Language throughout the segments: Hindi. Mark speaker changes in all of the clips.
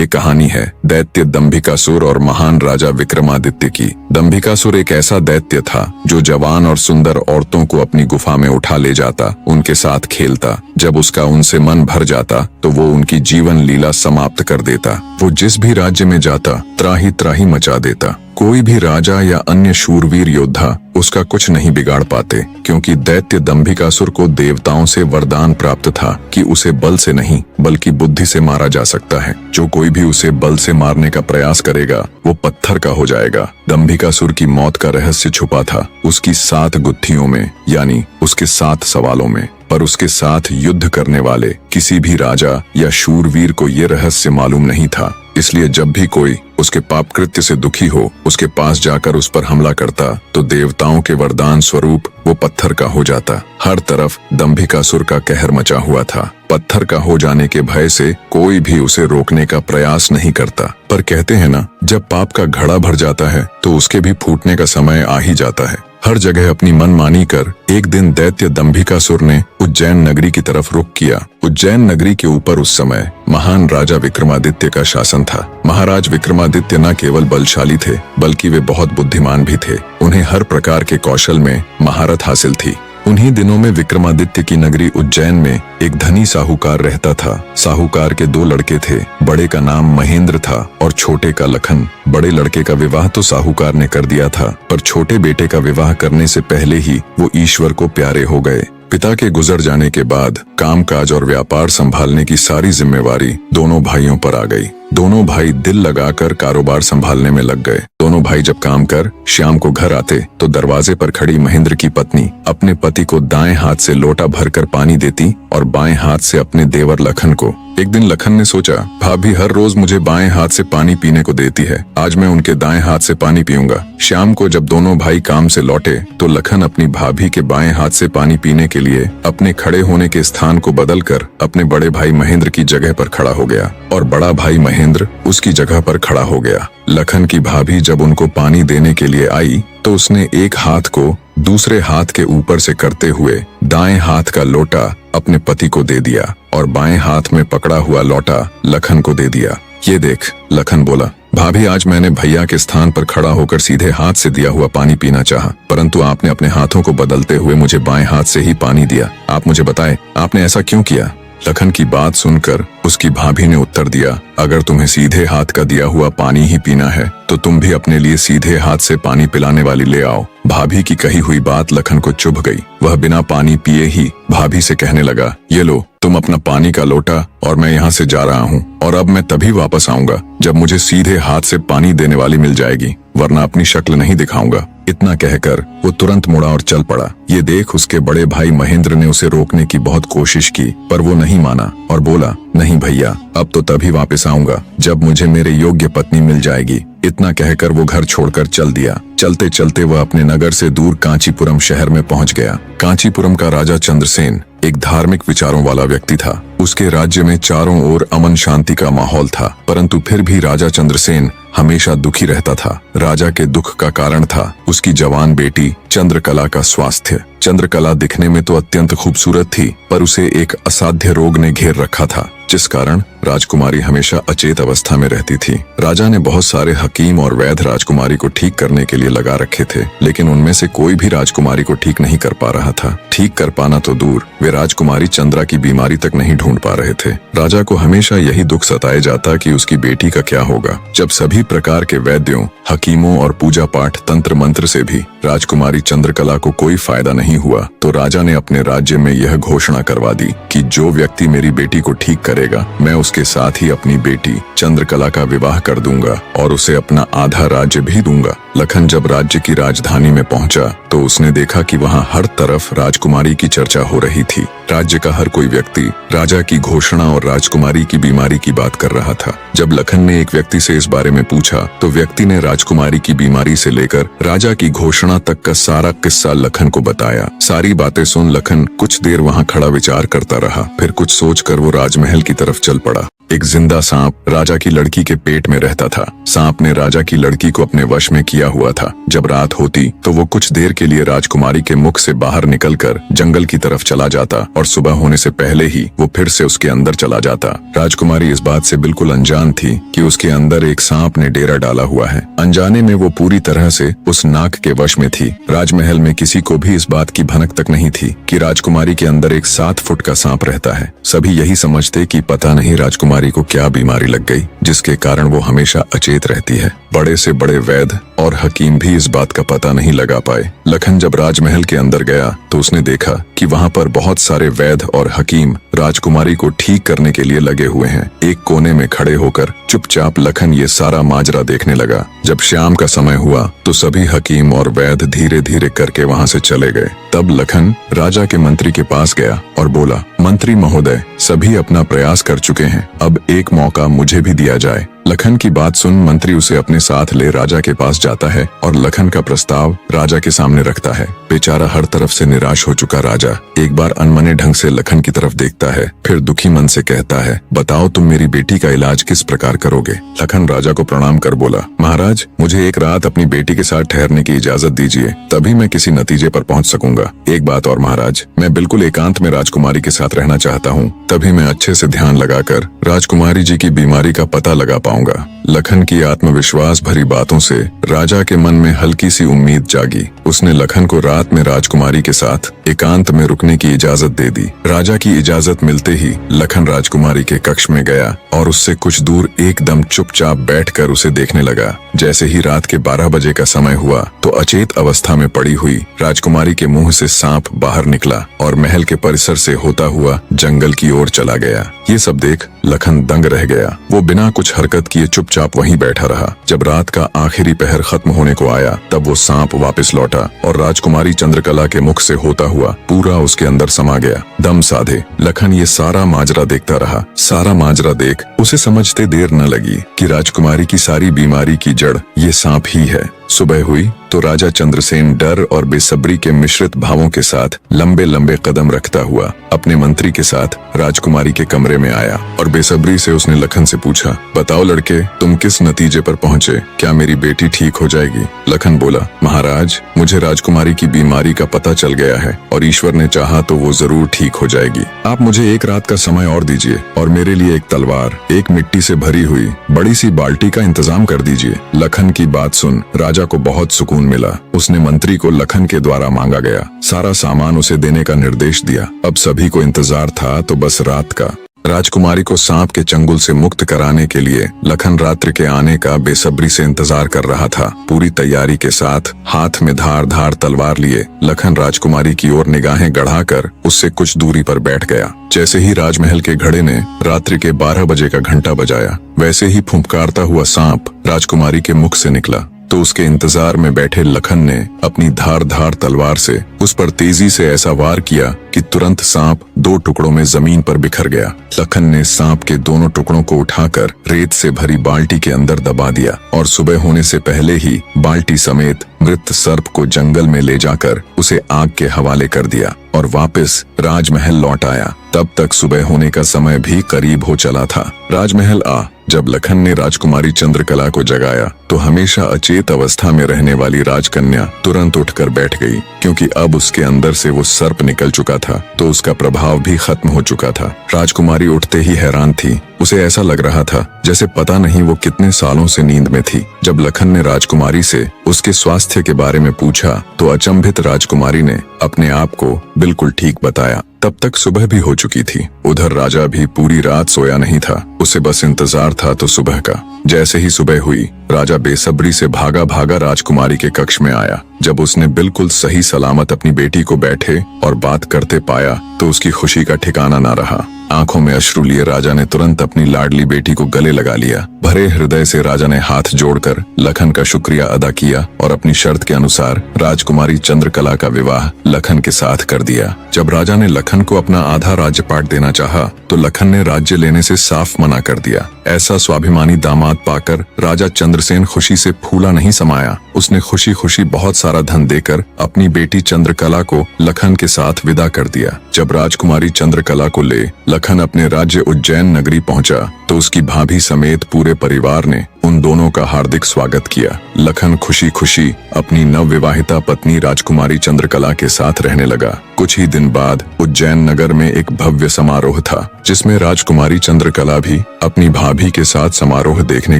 Speaker 1: ये कहानी है दैत्य दंभिकासुर और महान राजा विक्रमादित्य की। दंभिकासुर एक ऐसा दैत्य था जो जवान और सुंदर औरतों को अपनी गुफा में उठा ले जाता, उनके साथ खेलता। जब उसका उनसे मन भर जाता तो वो उनकी जीवन लीला समाप्त कर देता। वो जिस भी राज्य में जाता त्राही त्राही मचा देता। कोई भी राजा या अन्य शूरवीर योद्धा उसका कुछ नहीं बिगाड़ पाते, क्योंकि दैत्य दंभिकासुर को देवताओं से वरदान प्राप्त था कि उसे बल से नहीं बल्कि बुद्धि से मारा जा सकता है। जो कोई भी उसे बल से मारने का प्रयास करेगा वो पत्थर का हो जाएगा। दंभिकासुर की मौत का रहस्य छुपा था उसकी 7 गुत्थियों में, यानी उसके 7 सवालों में। पर उसके साथ युद्ध करने वाले किसी भी राजा या शूरवीर को ये रहस्य मालूम नहीं था। इसलिए जब भी कोई उसके पाप कृत्य से दुखी हो उसके पास जाकर उस पर हमला करता तो देवताओं के वरदान स्वरूप वो पत्थर का हो जाता। हर तरफ दंभिकासुर का कहर मचा हुआ था। पत्थर का हो जाने के भय से कोई भी उसे रोकने का प्रयास नहीं करता। पर कहते हैं ना, जब पाप का घड़ा भर जाता है तो उसके भी फूटने का समय आ ही जाता है। हर जगह अपनी मनमानी कर एक दिन दैत्य दंभिकासुर ने उज्जैन नगरी की तरफ रुख किया। उज्जैन नगरी के ऊपर उस समय महान राजा विक्रमादित्य का शासन था। महाराज विक्रमादित्य न केवल बलशाली थे बल्कि वे बहुत बुद्धिमान भी थे। उन्हें हर प्रकार के कौशल में महारत हासिल थी। उन्हीं दिनों में विक्रमादित्य की नगरी उज्जैन में एक धनी साहूकार रहता था। साहूकार के 2 लड़के थे। बड़े का नाम महेंद्र था और छोटे का लखन। बड़े लड़के का विवाह तो साहूकार ने कर दिया था, पर छोटे बेटे का विवाह करने से पहले ही वो ईश्वर को प्यारे हो गए। पिता के गुजर जाने के बाद कामकाज और व्यापार संभालने की सारी जिम्मेवारी दोनों भाइयों पर आ गई। दोनों भाई दिल लगाकर कारोबार संभालने में लग गए। दोनों भाई जब काम कर शाम को घर आते तो दरवाजे पर खड़ी महेंद्र की पत्नी अपने पति को दाएं हाथ से लोटा भरकर पानी देती और बाएं हाथ से अपने देवर लखन को। एक दिन लखन ने सोचा, भाभी हर रोज मुझे बाएं हाथ से पानी पीने को देती है, आज मैं उनके दाएं हाथ से पानी पीऊंगा। शाम को जब दोनों भाई काम से लौटे तो लखन अपनी भाभी के बाएं हाथ से पानी पीने के लिए अपने खड़े होने के स्थान को बदलकर अपने बड़े भाई महेंद्र की जगह पर खड़ा हो गया और बड़ा भाई महेंद्र उसकी जगह पर खड़ा हो गया। लखन की भाभी जब उनको पानी देने के लिए आई तो उसने एक हाथ को दूसरे हाथ के ऊपर से करते हुए दाएं हाथ का लोटा अपने पति को दे दिया और बाएं हाथ में पकड़ा हुआ लोटा लखन को दे दिया। ये देख, लखन बोला, भाभी आज मैंने भैया के स्थान पर खड़ा होकर सीधे हाथ से दिया हुआ पानी पीना चाहा, परंतु आपने अपने हाथों को बदलते हुए मुझे बाएं हाथ से ही पानी दिया। आप मुझे बताएं, आपने ऐसा क्यों किया? लखन की बात सुनकर उसकी भाभी ने उत्तर दिया, अगर तुम्हें सीधे हाथ का दिया हुआ पानी ही पीना है तो तुम भी अपने लिए सीधे हाथ से पानी पिलाने वाली ले आओ। भाभी की कही हुई बात लखन को चुभ गई। वह बिना पानी पिए ही भाभी से कहने लगा, ये लो तुम अपना पानी का लोटा और मैं यहाँ से जा रहा हूँ, और अब मैं तभी वापस आऊंगा जब मुझे सीधे हाथ से पानी देने वाली मिल जाएगी, वरना अपनी शक्ल नहीं दिखाऊंगा। इतना कहकर वो तुरंत मुड़ा और चल पड़ा। ये देख उसके बड़े भाई महेंद्र ने उसे रोकने की बहुत कोशिश की, पर वो नहीं माना और बोला, नहीं भैया, अब तो तभी वापस आऊंगा जब मुझे मेरे योग्य पत्नी मिल जाएगी। इतना कहकर वो घर छोड़कर चल दिया। चलते चलते वह अपने नगर से दूर कांचीपुरम शहर में पहुंच गया। कांचीपुरम का राजा चंद्रसेन एक धार्मिक विचारों वाला व्यक्ति था। उसके राज्य में चारों ओर अमन शांति का माहौल था, परंतु फिर भी राजा चंद्रसेन हमेशा दुखी रहता था। राजा के दुख का कारण था उसकी जवान बेटी चंद्रकला का स्वास्थ्य। चंद्रकला दिखने में तो अत्यंत खूबसूरत थी, पर उसे एक असाध्य रोग ने घेर रखा था, जिस कारण राजकुमारी हमेशा अचेत अवस्था में रहती थी। राजा ने बहुत सारे हकीम और वैद्य राजकुमारी को ठीक करने के लिए लगा रखे थे, लेकिन उनमें से कोई भी राजकुमारी को ठीक नहीं कर पा रहा था। ठीक कर पाना तो दूर, वे राजकुमारी चंद्रा की बीमारी तक नहीं ढूंढ पा रहे थे। राजा को हमेशा यही दुख सताए जाता कि उसकी बेटी का क्या होगा। जब सभी प्रकार के वैद्यों, हकीमों और पूजा पाठ तंत्र मंत्र से भी राजकुमारी चंद्रकला को कोई फायदा नहीं हुआ, तो राजा ने अपने राज्य में यह घोषणा करवा दी कि जो व्यक्ति मेरी बेटी को ठीक करेगा, मैं उसके साथ ही अपनी बेटी चंद्रकला का विवाह कर दूंगा और उसे अपना आधा राज्य भी दूंगा। लखन जब राज्य की राजधानी में पहुंचा तो उसने देखा कि वहां हर तरफ राजकुमारी की चर्चा हो रही थी। राज्य का हर कोई व्यक्ति राजा की घोषणा और राजकुमारी की बीमारी की बात कर रहा था। जब लखन ने एक व्यक्ति से इस बारे में पूछा तो व्यक्ति ने राजकुमारी की बीमारी से लेकर राजा की घोषणा तक का सारा किस्सा लखन को बताया। सारी बातें सुन लखन कुछ देर वहां खड़ा विचार करता रहा, फिर कुछ सोचकर वो राजमहल की तरफ चल पड़ा। एक जिंदा सांप राजा की लड़की के पेट में रहता था। सांप ने राजा की लड़की को अपने वश में किया हुआ था। जब रात होती तो वो कुछ देर के लिए राजकुमारी के मुख से बाहर निकलकर जंगल की तरफ चला जाता और सुबह होने से पहले ही वो फिर से उसके अंदर चला जाता। राजकुमारी इस बात से बिल्कुल अनजान थी कि उसके अंदर एक सांप ने डेरा डाला हुआ है। अनजाने में वो पूरी तरह से उस नाग के वश में थी। राजमहल में किसी को भी इस बात की भनक तक नहीं थी कि राजकुमारी के अंदर एक 7 फुट का सांप रहता है। सभी यही समझते कि पता नहीं राजकुमारी को क्या बीमारी लग गई जिसके कारण वो हमेशा अचेत रहती है। बड़े से बड़े वैद्य और हकीम भी इस बात का पता नहीं लगा पाए। लखन जब राजमहल के अंदर गया तो उसने देखा कि वहाँ पर बहुत सारे वैद्य और हकीम राजकुमारी को ठीक करने के लिए लगे हुए हैं। एक कोने में खड़े होकर चुपचाप लखन ये सारा माजरा देखने लगा। जब शाम का समय हुआ तो सभी हकीम और वैद्य धीरे धीरे करके वहाँ से चले गए। तब लखन राजा के मंत्री के पास गया और बोला, मंत्री महोदय, सभी अपना प्रयास कर चुके हैं, अब एक मौका मुझे भी दिया जाए। लखन की बात सुन मंत्री उसे अपने साथ ले राजा के पास जाता है और लखन का प्रस्ताव राजा के सामने रखता है। बेचारा हर तरफ से निराश हो चुका राजा एक बार अनमने ढंग से लखन की तरफ देखता है, फिर दुखी मन से कहता है, बताओ तुम मेरी बेटी का इलाज किस प्रकार करोगे। लखन राजा को प्रणाम कर बोला, महाराज, मुझे एक रात अपनी बेटी के साथ ठहरने की इजाजत दीजिए, तभी मैं किसी नतीजे पर पहुंच सकूंगा। एक बात और महाराज, मैं बिल्कुल एकांत में राजकुमारी के साथ रहना चाहता हूँ, तभी मैं अच्छे से ध्यान लगाकर राजकुमारी जी की बीमारी का पता लगा पाऊंगा। लखन की आत्मविश्वास भरी बातों से राजा के मन में हल्की सी उम्मीद जागी। उसने लखन को रात में राजकुमारी के साथ एकांत में रुकने की इजाजत दे दी। राजा की इजाजत मिलते ही लखन राजकुमारी के कक्ष में गया और उससे कुछ दूर एकदम चुपचाप बैठकर उसे देखने लगा। जैसे ही रात के 12 बजे का समय हुआ तो अचेत अवस्था में पड़ी हुई राजकुमारी के मुंह से सांप बाहर निकला और महल के परिसर से होता हुआ जंगल की ओर चला गया। ये सब देख लखन दंग रह गया। वो बिना कुछ हरकत किए चुपचाप वहीं बैठा रहा। जब रात का आखिरी पहर खत्म होने को आया तब वो सांप वापस लौटा और राजकुमारी चंद्रकला के मुख से होता हुआ पूरा उसके अंदर समा गया। दम साधे लखन ये सारा माजरा देखता रहा। सारा माजरा देख उसे समझते देर न लगी कि राजकुमारी की सारी बीमारी की जड़ ये सांप ही है। सुबह हुई तो राजा चंद्रसेन डर और बेसब्री के मिश्रित भावों के साथ लंबे लंबे कदम रखता हुआ अपने मंत्री के साथ राजकुमारी के कमरे में आया और बेसब्री से उसने लखन से पूछा, बताओ लड़के, तुम किस नतीजे पर पहुंचे? क्या मेरी बेटी ठीक हो जाएगी? लखन बोला, महाराज, मुझे राजकुमारी की बीमारी का पता चल गया है और ईश्वर ने चाहा तो वो जरूर ठीक हो जाएगी। आप मुझे एक रात का समय और दीजिए और मेरे लिए एक तलवार, एक मिट्टी से भरी हुई बड़ी सी बाल्टी का इंतजाम कर दीजिए। लखन की बात सुन राजा को बहुत सुकून मिला। उसने मंत्री को लखन के द्वारा मांगा गया सारा सामान उसे देने का निर्देश दिया। अब सभी को इंतजार था तो बस रात का। राजकुमारी को सांप के चंगुल से मुक्त कराने के लिए लखन रात्रि के आने का बेसब्री से इंतजार कर रहा था। पूरी तैयारी के साथ हाथ में धार धार तलवार लिए लखन राजकुमारी की ओर निगाहें गढ़ाकर उससे कुछ दूरी पर बैठ गया। जैसे ही राजमहल के घड़े ने रात्रि के 12 बजे का घंटा बजाया, वैसे ही फुंफकारता हुआ सांप राजकुमारी के मुख से निकला तो उसके इंतजार में बैठे लखन ने अपनी धार धार तलवार से उस पर तेजी से ऐसा वार किया कि तुरंत सांप 2 टुकड़ों में जमीन पर बिखर गया। लखन ने सांप के दोनों टुकड़ों को उठाकर रेत से भरी बाल्टी के अंदर दबा दिया और सुबह होने से पहले ही बाल्टी समेत मृत सर्प को जंगल में ले जाकर उसे आग के हवाले कर दिया और वापस राजमहल लौट आया। तब तक सुबह होने का समय भी करीब हो चला था। राजमहल जब लखन ने राजकुमारी चंद्रकला को जगाया तो हमेशा अचेत अवस्था में रहने वाली राजकन्या तुरंत उठकर बैठ गई, क्योंकि अब उसके अंदर से वो सर्प निकल चुका था तो उसका प्रभाव भी खत्म हो चुका था। राजकुमारी उठते ही हैरान थी। उसे ऐसा लग रहा था जैसे पता नहीं वो कितने सालों से नींद में थी। जब लखन ने राजकुमारी से उसके स्वास्थ्य के बारे में पूछा तो अचंभित राजकुमारी ने अपने आप को बिल्कुल ठीक बताया। तब तक सुबह भी हो चुकी थी। उधर राजा भी पूरी रात सोया नहीं था। उसे बस इंतजार था तो सुबह का। जैसे ही सुबह हुई राजा बेसब्री से भागा भागा राजकुमारी के कक्ष में आया। जब उसने बिल्कुल सही सलामत अपनी बेटी को बैठे और बात करते पाया तो उसकी खुशी का ठिकाना ना रहा। आंखों में अश्रु लिए राजा ने तुरंत अपनी लाडली बेटी को गले लगा लिया। भरे हृदय से राजा ने हाथ जोड़कर लखन का शुक्रिया अदा किया और अपनी शर्त के अनुसार राजकुमारी चंद्रकला का विवाह लखन के साथ कर दिया। जब राजा ने लखन को अपना आधा राज्यपाट देना चाहा तो लखन ने राज्य लेने से साफ मना कर दिया। ऐसा स्वाभिमानी दामाद पाकर राजा चंद्रसेन खुशी से फूला नहीं समाया। उसने खुशी खुशी बहुत सारा धन देकर अपनी बेटी चंद्रकला को लखन के साथ विदा कर दिया। जब राजकुमारी चंद्रकला को ले लखन अपने राज्य उज्जैन नगरी पहुंचा तो उसकी भाभी समेत पूरे परिवार ने उन दोनों का हार्दिक स्वागत किया। लखन खुशी खुशी अपनी नवविवाहिता पत्नी राजकुमारी चंद्रकला के साथ रहने लगा। कुछ ही दिन बाद उज्जैन नगर में एक भव्य समारोह था जिसमें राजकुमारी चंद्रकला भी अपनी भाभी के साथ समारोह देखने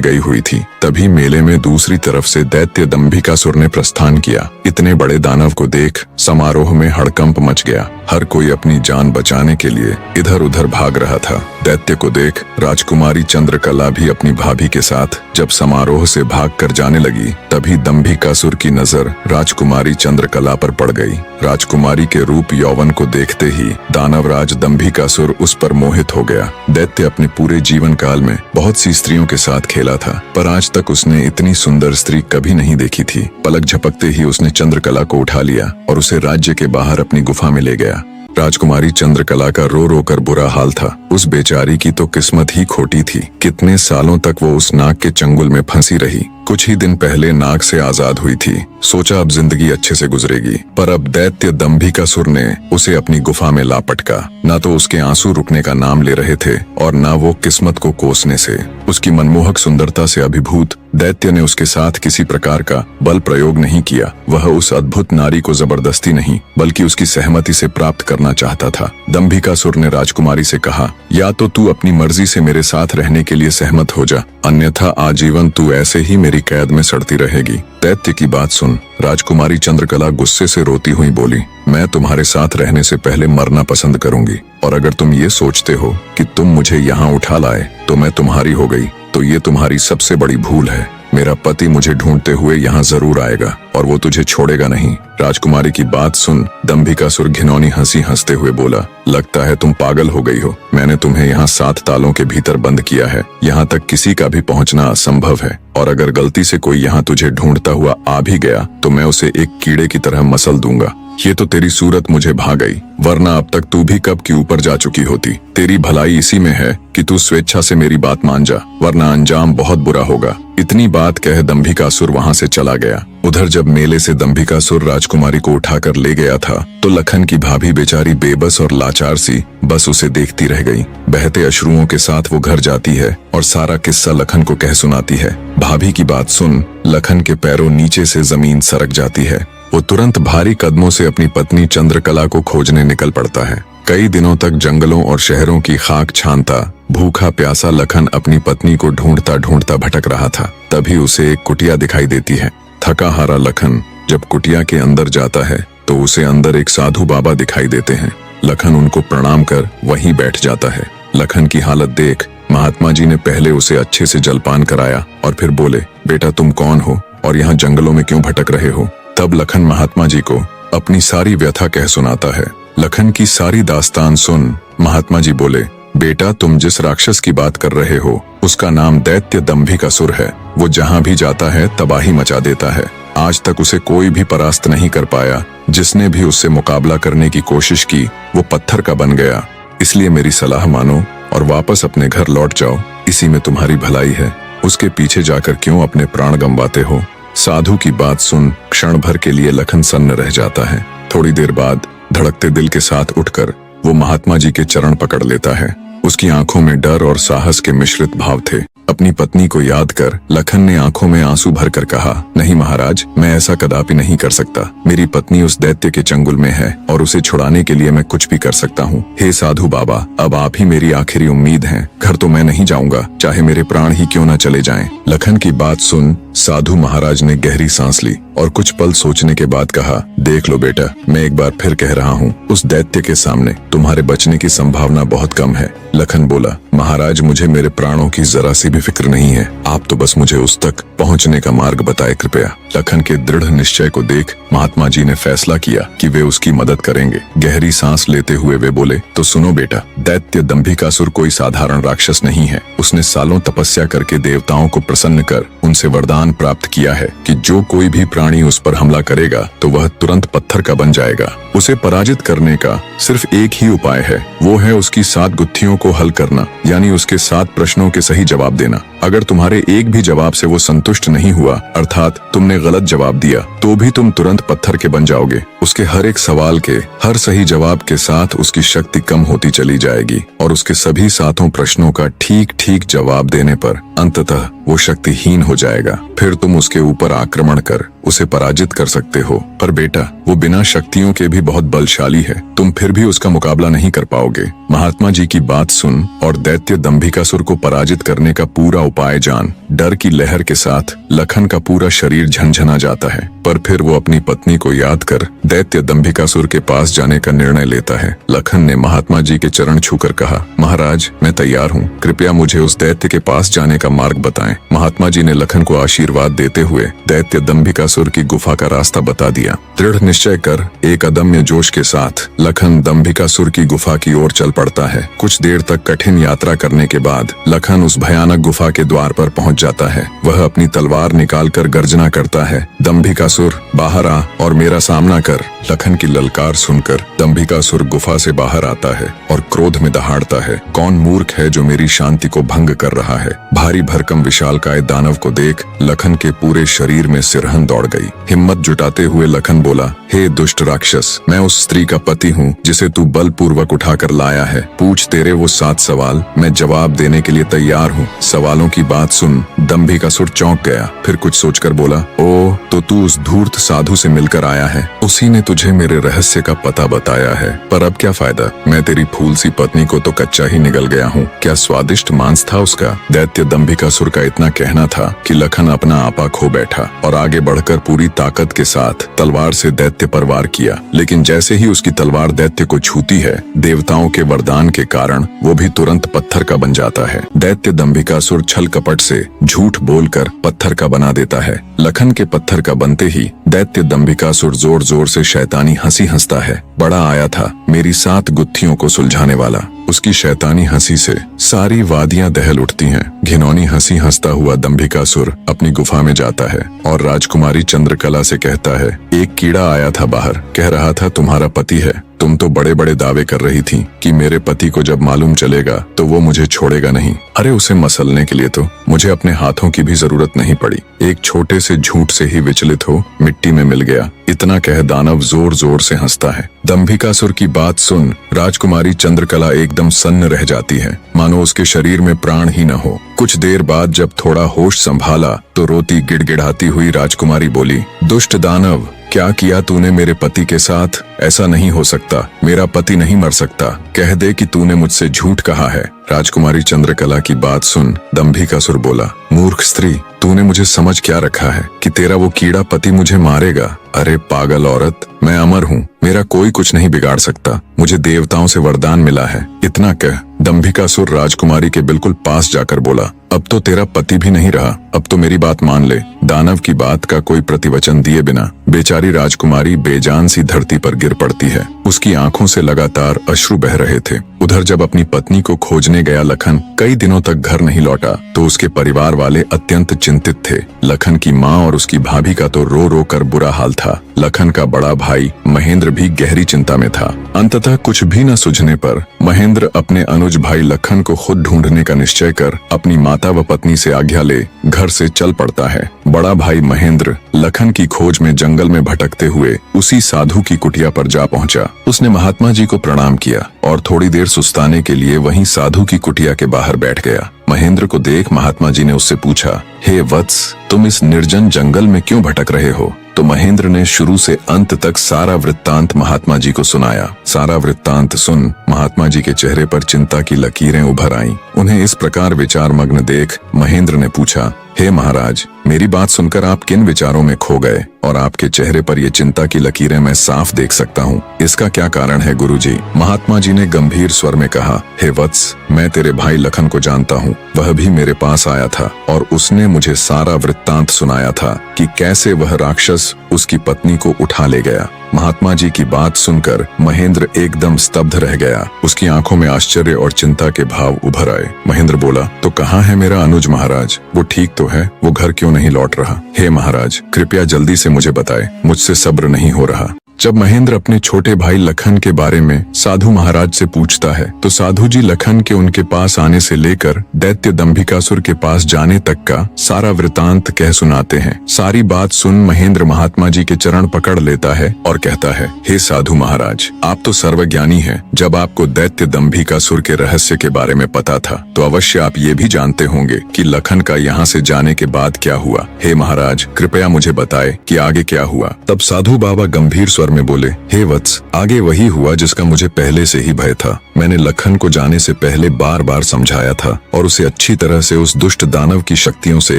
Speaker 1: गई हुई थी। तभी मेले में दूसरी तरफ से दैत्य दंभिकासुर ने प्रस्थान किया। इतने बड़े दानव को देख समारोह में हड़कंप मच गया। हर कोई अपनी जान बचाने के लिए इधर उधर भाग रहा था। दैत्य को देख राजकुमारी चंद्रकला भी अपनी भाभी के साथ जब समारोह से भागकर जाने लगी, तभी दंभिकासुर की नजर राजकुमारी चंद्रकला पर पड़ गई। राजकुमारी के रूप यौवन को देखते ही दानवराज दंभिकासुर उस पर मोहित हो गया। दैत्य अपने पूरे जीवन काल में बहुत सी स्त्रियों के साथ खेला था, पर आज तक उसने इतनी सुंदर स्त्री कभी नहीं देखी थी। पलक झपकते ही उसने चंद्रकला को उठा लिया और उसे राज्य के बाहर अपनी गुफा में ले गया। राजकुमारी चंद्रकला का रो रो कर बुरा हाल था। उस बेचारी की तो किस्मत ही खोटी थी। कितने सालों तक वो उस नाग के चंगुल में फंसी रही। कुछ ही दिन पहले नाग से आजाद हुई थी। सोचा अब जिंदगी अच्छे से गुजरेगी, पर अब दैत्य दंभिकासुर ने उसे अपनी गुफा में ला पटका। न तो उसके आंसू रुकने का नाम ले रहे थे और न वो किस्मत को कोसने से। उसकी मनमोहक सुंदरता से अभिभूत दैत्य ने उसके साथ किसी प्रकार का बल प्रयोग नहीं किया। वह उस अद्भुत नारी को जबरदस्ती नहीं बल्कि उसकी सहमति से प्राप्त करना चाहता था। दंभिकासुर ने राजकुमारी से कहा, या तो तू अपनी मर्जी से मेरे साथ रहने के लिए सहमत हो जा, अन्यथा आजीवन तू ऐसे ही मेरी कैद में सड़ती रहेगी। दैत्य की बात सुन राजकुमारी चंद्रकला गुस्से से रोती हुई बोली, मैं तुम्हारे साथ रहने से पहले मरना पसंद करूंगी, और अगर तुम ये सोचते हो कि तुम मुझे यहाँ उठा लाए तो मैं तुम्हारी हो गई, तो ये तुम्हारी सबसे बड़ी भूल है। मेरा पति मुझे ढूंढते हुए यहाँ जरूर आएगा और वो तुझे छोड़ेगा नहीं। राजकुमारी की बात सुन दंभिकासुर घिनौनी हंसी हंसते हुए बोला, लगता है तुम पागल हो गई हो। मैंने तुम्हें यहाँ 7 तालों के भीतर बंद किया है। यहाँ तक किसी का भी पहुँचना असंभव है, और अगर गलती से कोई यहाँ तुझे ढूंढता हुआ आ भी गया तो मैं उसे एक कीड़े की तरह मसल दूंगा। ये तो तेरी सूरत मुझे भा गई, वरना अब तक तू भी कब की ऊपर जा चुकी होती। तेरी भलाई इसी में है कि तू स्वेच्छा से मेरी बात मान जा, वरना अंजाम बहुत बुरा होगा। इतनी बात कह दंभिकासुर वहाँ से चला गया। उधर जब मेले से दंभिकासुर राजकुमारी को उठाकर ले गया था तो लखन की भाभी बेचारी बेबस और लाचार सी बस उसे देखती रह गई। बहते अश्रुओं के साथ वो घर जाती है और सारा किस्सा लखन को कह सुनाती है। भाभी की बात सुन लखन के पैरों नीचे से जमीन सरक जाती है। वो तुरंत भारी कदमों से अपनी पत्नी चंद्रकला को खोजने निकल पड़ता है। कई दिनों तक जंगलों और शहरों की खाक छानता भूखा प्यासा लखन अपनी पत्नी को ढूंढता ढूंढता भटक रहा था। तभी उसे एक कुटिया दिखाई देती है। थका हारा लखन जब कुटिया के अंदर जाता है तो उसे अंदर एक साधु बाबा दिखाई देते हैं। लखन उनको प्रणाम कर वहीं बैठ जाता है। लखन की हालत देख महात्मा जी ने पहले उसे अच्छे से जलपान कराया और फिर बोले, बेटा तुम कौन हो और यहाँ जंगलों में क्यों भटक रहे हो। तब लखन महात्मा जी को अपनी सारी व्यथा कह सुनाता है। लखन की सारी दास्तान सुन महात्मा जी बोले, बेटा तुम जिस राक्षस की बात कर रहे हो उसका नाम दैत्य दंभिकासुर है। वो जहाँ भी जाता है तबाही मचा देता है। आज तक उसे कोई भी परास्त नहीं कर पाया। जिसने भी उससे मुकाबला करने की कोशिश की वो पत्थर का बन गया। इसलिए मेरी सलाह मानो और वापस अपने घर लौट जाओ, इसी में तुम्हारी भलाई है। उसके पीछे जाकर क्यों अपने प्राण गंवाते हो। साधु की बात सुन क्षण भर के लिए लखन सन्न रह जाता है। थोड़ी देर बाद धड़कते दिल के साथ उठकर वो महात्मा जी के चरण पकड़ लेता है। उसकी आंखों में डर और साहस के मिश्रित भाव थे। अपनी पत्नी को याद कर लखन ने आंखों में आंसू भरकर कहा, नहीं महाराज, मैं ऐसा कदापि नहीं कर सकता। मेरी पत्नी उस दैत्य के चंगुल में है और उसे छुड़ाने के लिए मैं कुछ भी कर सकता हूँ। हे साधु बाबा, अब आप ही मेरी आखिरी उम्मीद हैं। घर तो मैं नहीं जाऊंगा, चाहे मेरे प्राण ही क्यों न चले जाएं। लखन की बात सुन साधु महाराज ने गहरी सांस ली और कुछ पल सोचने के बाद कहा, देख लो बेटा, मैं एक बार फिर कह रहा हूँ, उस दैत्य के सामने तुम्हारे बचने की संभावना बहुत कम है। लखन बोला, महाराज मुझे मेरे प्राणों की जरा सी भी फिक्र नहीं है। आप तो बस मुझे उस तक पहुँचने का मार्ग बताए कृपया। लखन के दृढ़ निश्चय को देख महात्मा जी ने फैसला किया कि वे उसकी मदद करेंगे। गहरी सांस लेते हुए वे बोले, तो सुनो बेटा, दैत्य दंभिकासुर कोई साधारण राक्षस नहीं है। उसने सालों तपस्या करके देवताओं को प्रसन्न कर उनसे वरदान प्राप्त किया है कि जो कोई भी प्राणी उस पर हमला करेगा तो वह तुरंत पत्थर का बन जाएगा। उसे पराजित करने का सिर्फ एक ही उपाय है, वो है उसकी 7 गुत्थियों को हल करना, यानी उसके 7 प्रश्नों के सही जवाब देना। अगर तुम्हारे एक भी जवाब से वो संतुष्ट नहीं हुआ, अर्थात तुमने गलत जवाब दिया, तो भी तुम तुरंत पत्थर के बन जाओगे। उसके हर एक सवाल के हर सही जवाब के साथ उसकी शक्ति कम होती चली जाएगी और उसके सभी 7 प्रश्नों का ठीक ठीक जवाब देने पर अंततः वो शक्तिहीन हो जाएगा। फिर तुम उसके ऊपर आक्रमण कर उसे पराजित कर सकते हो। पर बेटा, वो बिना शक्तियों के भी बहुत बलशाली है, तुम फिर भी उसका मुकाबला नहीं कर पाओगे। महात्मा जी की बात सुन और दैत्य दंभिकासुर को पराजित करने का पूरा उपाय जान। डर की लहर के साथ लखन का पूरा शरीर झंझना जाता है, पर फिर वो अपनी पत्नी को याद कर दैत्य दंभिकासुर के पास जाने का निर्णय लेता है। लखन ने महात्मा जी के चरण छूकर कहा, महाराज, मैं तैयार हूँ, कृपया मुझे उस दैत्य के पास जाने का मार्ग बताएं। महात्मा जी ने लखन को आशीर्वाद देते हुए दैत्य दंभिकासुर की गुफा का रास्ता बता दिया। दृढ़ निश्चय कर एक अदम्य जोश के साथ लखन दंभिकासुर की गुफा की ओर चल पड़ता है। कुछ देर तक कठिन यात्रा करने के बाद लखन उस भयानक गुफा के द्वार पर पहुंच जाता है। वह अपनी तलवार निकालकर गर्जना करता है, दंभिकासुर बाहर आ और मेरा सामना कर। लखन की ललकार सुनकर दंभिकासुर गुफा से बाहर आता है और क्रोध में दहाड़ता है, कौन मूर्ख है जो मेरी शांति को भंग कर रहा है। भारी भरकम विशालकाय दानव को देख लखन के पूरे शरीर में सिरहन दौड़ गई। हिम्मत जुटाते हुए लखन बोला, हे दुष्ट राक्षस, मैं उस स्त्री का पति हूँ जिसे तू बलपूर्वक उठाकर लाया है। पूछ तेरे वो 7 सवाल, मैं जवाब देने के लिए तैयार हूँ। सवालों की बात सुन दंभिकासुर चौंक गया, फिर कुछ सोचकर बोला, ओ तो तू उस धूर्त साधु से मिलकर आया है, उसी ने तुझे मेरे रहस्य का पता बताया है। पर अब क्या फायदा, मैं तेरी फूल सी पत्नी को तो कच्चा ही निगल गया हूँ। क्या स्वादिष्ट मांस था उसका। दैत्य दंभिकासुर का इतना कहना था कि लखन अपना आपा खो बैठा और आगे बढ़कर पूरी ताकत के साथ तलवार से दैत्य पर वार किया। लेकिन जैसे ही उसकी तलवार दैत्य को छूती है, देवताओं के वरदान के कारण वो भी तुरंत पत्थर का बन जाता है। दैत्य दंभिकासुर छल कपट से झूठ बोलकर पत्थर का बना देता है। लखन के पत्थर का बनते ही दैत्य दंभिकासुर जोर जोर से शैतानी हंसी हंसता है। बड़ा आया था मेरी 7 गुत्थियों को सुलझाने वाला। उसकी शैतानी हंसी से सारी वादियां दहल उठती हैं। घिनौनी हंसी हंसता हुआ दंभिकासुर अपनी गुफा में जाता है और राजकुमारी चंद्रकला से कहता है, एक कीड़ा आया था बाहर, कह रहा था तुम्हारा पति है। तुम तो बड़े बड़े दावे कर रही थी कि मेरे पति को जब मालूम चलेगा तो वो मुझे छोड़ेगा नहीं। अरे उसे मसलने के लिए तो मुझे अपने हाथों की भी जरूरत नहीं पड़ी, एक छोटे से झूठ से ही विचलित हो मिट्टी में मिल गया। इतना कह दानव जोर जोर से हंसता है। दंभिकासुर की बात सुन राजकुमारी चंद्रकला एकदम सन्न रह जाती है, मानो उसके शरीर में प्राण ही न हो। कुछ देर बाद जब थोड़ा होश संभाला तो रोती गिड़गिड़ाती हुई राजकुमारी बोली, दुष्ट दानव, क्या किया तूने मेरे पति के साथ। ऐसा नहीं हो सकता, मेरा पति नहीं मर सकता, कह दे कि तूने मुझसे झूठ कहा है। राजकुमारी चंद्रकला की बात सुन दंभिकासुर बोला, मूर्ख स्त्री, तूने मुझे समझ क्या रखा है कि तेरा वो कीड़ा पति मुझे मारेगा। अरे पागल औरत, मैं अमर हूँ, मेरा कोई कुछ नहीं बिगाड़ सकता, मुझे देवताओं से वरदान मिला है। इतना कह दंभिकासुर राजकुमारी के बिल्कुल पास जाकर बोला, अब तो तेरा पति भी नहीं रहा, अब तो मेरी बात मान ले। दानव की बात का कोई प्रतिवचन दिए बिना बेचारी राजकुमारी बेजान सी धरती पर गिर पड़ती है। उसकी आंखों से लगातार अश्रु बह रहे थे। उधर जब अपनी पत्नी को खोजने गया लखन कई दिनों तक घर नहीं लौटा तो उसके परिवार वाले अत्यंत चिंतित थे। लखन की माँ और उसकी भाभी का तो रो रो कर बुरा हाल था। लखन का बड़ा भाई महेंद्र भी गहरी चिंता में था। अंततः कुछ भी न सूझने पर महेंद्र अपने अनुज भाई लखन को खुद ढूंढने का निश्चय कर अपनी माता व पत्नी से आज्ञा ले घर से चल पड़ता है। बड़ा भाई महेंद्र लखन की खोज में जंगल में भटकते हुए उसी साधु की कुटिया पर जा पहुंचा। उसने महात्मा जी को प्रणाम किया और थोड़ी देर सुस्ताने के लिए वहीं साधु की कुटिया के बाहर बैठ गया। महेंद्र को देख महात्मा जी ने उससे पूछा, हे वत्स, तुम इस निर्जन जंगल में क्यों भटक रहे हो। तो महेंद्र ने शुरू से अंत तक सारा वृत्तांत महात्मा जी को सुनाया। सारा वृत्तांत सुन महात्मा जी के चेहरे पर चिंता की लकीरें उभर आईं। उन्हें इस प्रकार विचार मग्न देख महेंद्र ने पूछा, हे महाराज, मेरी बात सुनकर आप किन विचारों में खो गए और आपके चेहरे पर ये चिंता की लकीरें मैं साफ देख सकता हूँ। इसका क्या कारण है गुरुजी? महात्मा जी ने गंभीर स्वर में कहा, हे वत्स, मैं तेरे भाई लखन को जानता हूँ। वह भी मेरे पास आया था और उसने मुझे सारा वृत्तांत सुनाया था कि कैसे वह राक्षस उसकी पत्नी को उठा ले गया। महात्मा जी की बात सुनकर महेंद्र एकदम स्तब्ध रह गया। उसकी आंखों में आश्चर्य और चिंता के भाव उभर आए। महेंद्र बोला, तो कहाँ है मेरा अनुज महाराज? वो ठीक तो तो है, वो घर क्यों नहीं लौट रहा? हे महाराज, कृपया जल्दी से मुझे बताएं, मुझसे सब्र नहीं हो रहा। जब महेंद्र अपने छोटे भाई लखन के बारे में साधु महाराज से पूछता है तो साधु जी लखन के उनके पास आने से लेकर दैत्य दंभिकासुर के पास जाने तक का सारा वृतांत कह सुनाते हैं। सारी बात सुन महेंद्र महात्मा जी के चरण पकड़ लेता है और कहता है, हे साधु महाराज, आप तो सर्वज्ञानी हैं। जब आपको दैत्य दंभिकासुर के रहस्य के बारे में पता था तो अवश्य आप ये भी जानते होंगे कि लखन का यहाँ से जाने के बाद क्या हुआ। हे महाराज, कृपया मुझे बताए कि आगे क्या हुआ। तब साधु बाबा गंभीर स्वर में बोले, हे वत्स, आगे वही हुआ जिसका मुझे पहले से ही भय था। मैंने लखन को जाने से पहले बार बार समझाया था और उसे अच्छी तरह से उस दुष्ट दानव की शक्तियों से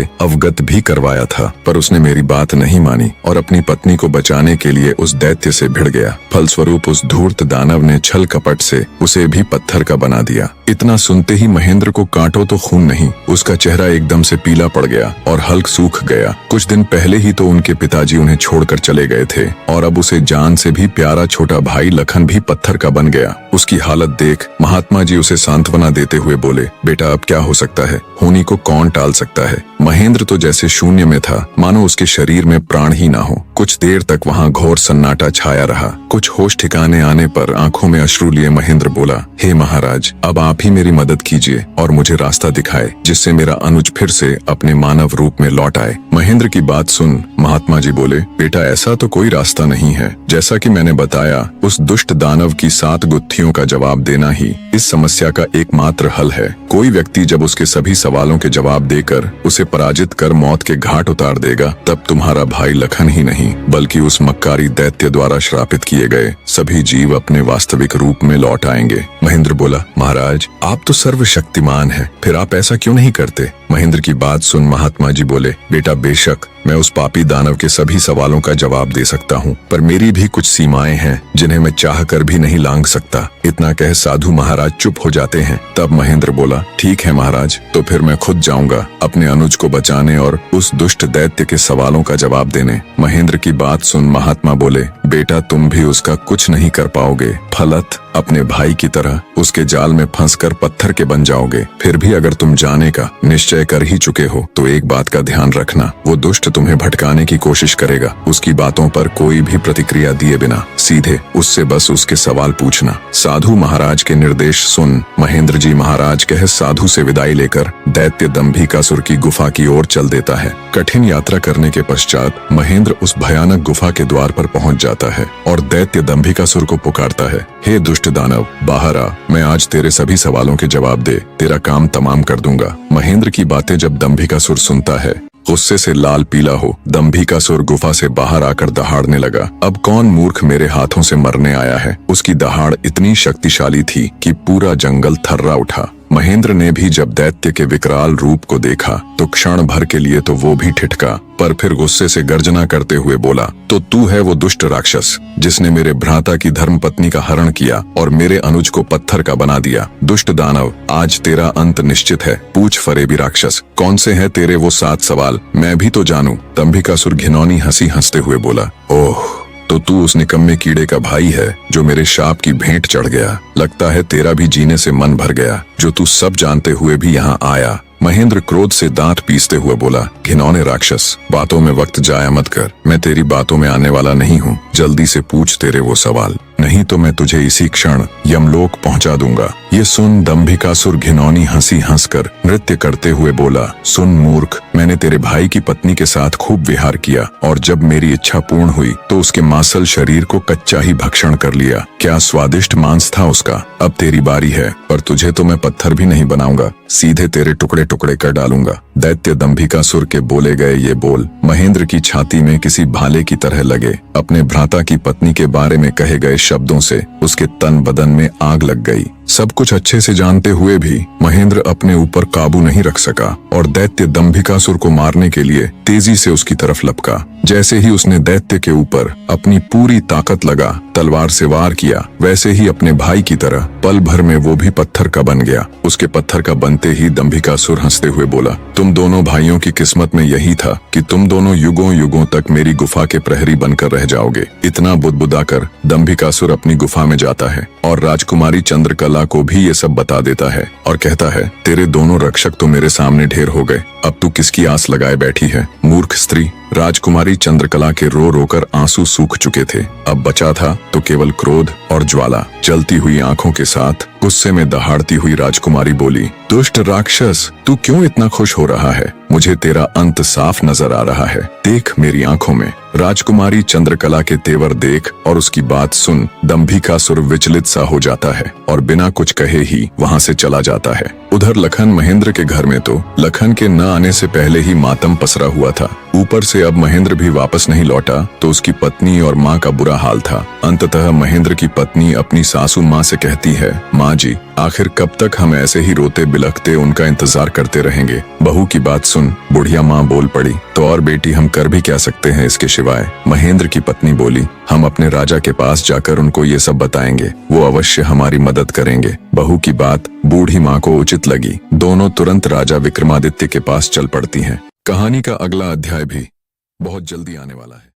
Speaker 1: अवगत भी करवाया था, पर उसने मेरी बात नहीं मानी और अपनी पत्नी को बचाने के लिए उस दैत्य से भिड़ गया। फलस्वरूप उस धूर्त दानव ने छल कपट से उसे भी पत्थर का बना दिया। इतना सुनते ही महेंद्र को कांटो तो खून नहीं, उसका चेहरा एकदम से पीला पड़ गया और हल्क सूख गया। कुछ दिन पहले ही तो उनके पिताजी उन्हें छोड़कर चले गए थे और अब उसे जान से भी प्यारा छोटा भाई लखन भी पत्थर का बन गया। उसकी हालत देख महात्मा जी उसे सांत्वना देते हुए बोले, बेटा अब क्या हो सकता है, होनी को कौन टाल सकता है। महेंद्र तो जैसे शून्य में था, मानो उसके शरीर में प्राण ही ना हो। कुछ देर तक वहाँ घोर सन्नाटा छाया रहा। कुछ होश ठिकाने आने पर आंखों में अश्रु लिए महेंद्र बोला, हे महाराज, अब आप ही मेरी मदद कीजिए और मुझे रास्ता दिखाए जिससे मेरा अनुज फिर से अपने मानव रूप में लौट आए। महेंद्र की बात सुन महात्मा जी बोले, बेटा ऐसा तो कोई रास्ता नहीं है। जैसा कि मैंने बताया, उस दुष्ट दानव की 7 गुत्थियों का जवाब देना ही इस समस्या का एकमात्र हल है। कोई व्यक्ति जब उसके सभी सवालों के जवाब देकर उसे पराजित कर मौत के घाट उतार देगा, तब तुम्हारा भाई लखन ही नहीं बल्कि उस मक्कारी दैत्य द्वारा श्रापित किए गए सभी जीव अपने वास्तविक रूप में लौट आएंगे। महेंद्र बोला, महाराज आप तो सर्वशक्तिमान हैं, फिर आप ऐसा क्यों नहीं करते? महेंद्र की बात सुन महात्मा जी बोले, बेटा बेशक मैं उस पापी दानव के सभी सवालों का जवाब दे सकता हूँ, पर मेरी भी कुछ सीमाएं हैं जिन्हें मैं चाह कर भी नहीं लांघ सकता। इतना कह साधु महाराज चुप हो जाते हैं। तब महेंद्र बोला, ठीक है महाराज, तो फिर मैं खुद जाऊंगा अपने अनुज को बचाने और उस दुष्ट दैत्य के सवालों का जवाब देने। महेंद्र की बात सुन महात्मा बोले, बेटा तुम भी उसका कुछ नहीं कर पाओगे। फलत अपने भाई की तरह उसके जाल में फंसकर पत्थर के बन जाओगे। फिर भी अगर तुम जाने का निश्चय कर ही चुके हो तो एक बात का ध्यान रखना, वो दुष्ट तुम्हें भटकाने की कोशिश करेगा। उसकी बातों पर कोई भी प्रतिक्रिया दिए बिना सीधे उससे बस उसके सवाल पूछना। साधु महाराज के निर्देश सुन महेंद्र जी महाराज कह साधु से विदाई लेकर दैत्य दंभिकासुर की गुफा की ओर चल देता है। कठिन यात्रा करने के पश्चात महेंद्र उस भयानक गुफा के द्वार पर पहुंच जाता है और दैत्य दंभिकासुर को पुकारता है, हे दुष्ट दानव, बाहर आ, मैं आज तेरे सभी सवालों के जवाब दे तेरा काम तमाम कर दूंगा। महेंद्र की बातें जब दंभिकासुर सुनता है, गुस्से से लाल पीला हो दंभिकासुर गुफा से बाहर आकर दहाड़ने लगा। अब कौन मूर्ख मेरे हाथों से मरने आया है। उसकी दहाड़ इतनी शक्तिशाली थी कि पूरा जंगल थर्रा उठा। महेंद्र ने भी जब दैत्य के विकराल रूप को देखा तो क्षण भर के लिए तो वो भी ठिठका, पर फिर गुस्से से गर्जना करते हुए बोला, तो तू है वो दुष्ट राक्षस जिसने मेरे भ्राता की धर्मपत्नी का हरण किया और मेरे अनुज को पत्थर का बना दिया। दुष्ट दानव, आज तेरा अंत निश्चित है। पूछ फरेबी राक्षस, कौन से हैं तेरे वो 7 सवाल, मैं भी तो जानूं। दंभिकासुर घिनौनी हंसी हंसते हुए बोला, ओह, तो तू उस निकम्मे कीड़े का भाई है जो मेरे शाप की भेंट चढ़ गया। लगता है तेरा भी जीने से मन भर गया, जो तू सब जानते हुए भी यहाँ आया। महेंद्र क्रोध से दांत पीसते हुए बोला, घिनौने राक्षस, बातों में वक्त जाया मत कर। मैं तेरी बातों में आने वाला नहीं हूँ। जल्दी से पूछ तेरे वो सवाल, नहीं तो मैं तुझे इसी क्षण यमलोक पहुंचा दूंगा। ये सुन दंभिकासुर घिनौनी हंसी हंसकर नृत्य करते हुए बोला, सुन मूर्ख, मैंने तेरे भाई की पत्नी के साथ खूब विहार किया और जब मेरी इच्छा पूर्ण हुई तो उसके मांसल शरीर को कच्चा ही भक्षण कर लिया। क्या स्वादिष्ट मांस था उसका। अब तेरी बारी है, पर तुझे तो मैं पत्थर भी नहीं बनाऊंगा, सीधे तेरे टुकड़े टुकड़े कर डालूंगा। दैत्य दंभिकासुर के बोले गए ये बोल महेंद्र की छाती में किसी भाले की तरह लगे। अपने भ्राता की पत्नी के बारे में कहे गए शब्दों से उसके तन बदन में आग लग गई। सब कुछ अच्छे से जानते हुए भी महेंद्र अपने ऊपर काबू नहीं रख सका और दैत्य दंभिकासुर को मारने के लिए तेजी से उसकी तरफ लपका। जैसे ही उसने दैत्य के ऊपर अपनी पूरी ताकत लगा तलवार से वार किया, वैसे ही अपने भाई की तरह पल भर में वो भी पत्थर का बन गया। उसके पत्थर का बनते ही दंभिकासुर हंसते हुए बोला, तुम दोनों भाइयों की किस्मत में यही था कि तुम दोनों युगों युगों तक मेरी गुफा के प्रहरी बनकर रह जाओगे। इतना बुदबुदाकर दंभिकासुर अपनी गुफा में जाता है और राजकुमारी चंद्रकला को भी ये सब बता देता है और कहता है, तेरे दोनों रक्षक तो मेरे सामने ढेर हो गए, अब तू किसकी आस लगाए बैठी है, मूर्ख स्त्री। राजकुमारी चंद्रकला के रो रोकर आंसू सूख चुके थे। अब बचा था तो केवल क्रोध और ज्वाला। जलती हुई आंखों के साथ गुस्से में दहाड़ती हुई राजकुमारी बोली, दुष्ट राक्षस, तू क्यों इतना खुश हो रहा है? मुझे तेरा अंत साफ नजर आ रहा है, देख मेरी आंखों में। राजकुमारी चंद्रकला के तेवर देख और उसकी बात सुन दंभिकासुर विचलित सा हो जाता है और बिना कुछ कहे ही वहां से चला जाता है। उधर लखन महेंद्र के घर में तो लखन के न आने से पहले ही मातम पसरा हुआ था। ऊपर से अब महेंद्र भी वापस नहीं लौटा तो उसकी पत्नी और माँ का बुरा हाल था। अंततः महेंद्र की पत्नी अपनी सासू माँ से कहती है, माँ जी, आखिर कब तक हम ऐसे ही रोते बिलखते उनका इंतजार करते रहेंगे? बहू की बात सुन, बुढ़िया माँ बोल पड़ी। तो और बेटी, हम कर भी क्या सकते हैं इसके सिवाय? महेंद्र की पत्नी बोली, हम अपने राजा के पास जाकर उनको ये सब बताएंगे, वो अवश्य हमारी मदद करेंगे। बहू की बात बूढ़ी माँ को उचित लगी। दोनों तुरंत राजा विक्रमादित्य के पास चल पड़ती हैं। कहानी का अगला अध्याय भी बहुत जल्दी आने वाला है।